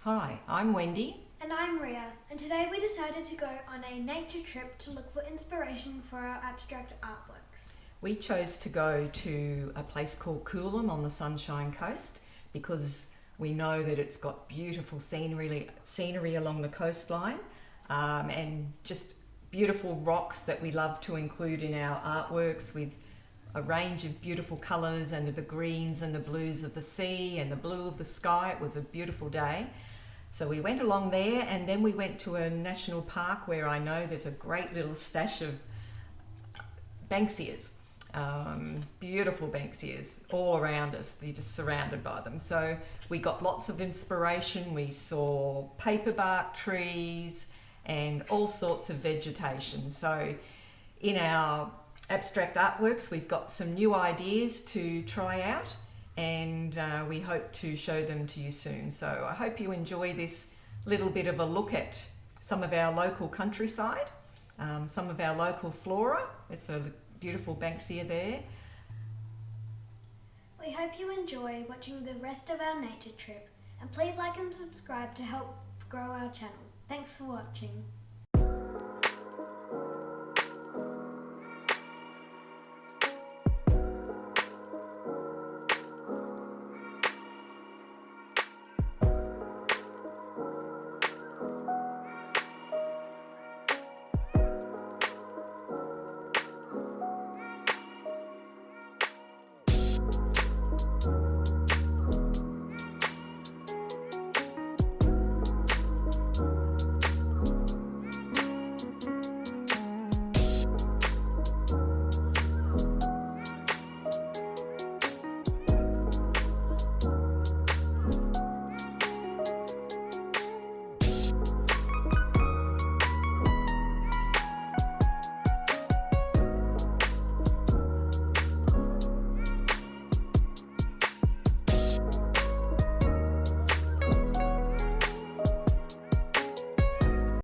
Hi, I'm Wendy. And I'm Ria, and today we decided to go on a nature trip to look for inspiration for our abstract artworks. We chose to go to a place called Coolum on the Sunshine Coast because we know that it's got beautiful scenery along the coastline and just beautiful rocks that we love to include in our artworks with a range of beautiful colours and the greens and the blues of the sea and the blue of the sky. It was a beautiful day. So we went along there and then we went to a national park where I know there's a great little stash of Banksias. Beautiful Banksias all around us. You're just surrounded by them. So we got lots of inspiration. We saw paperbark trees and all sorts of vegetation. So in our abstract artworks, we've got some new ideas to try out, and we hope to show them to you soon. So I hope you enjoy this little bit of a look at some of our local countryside, some of our local flora. It's a beautiful Banksia there. We hope you enjoy watching the rest of our nature trip, and please like and subscribe to help grow our channel. Thanks for watching.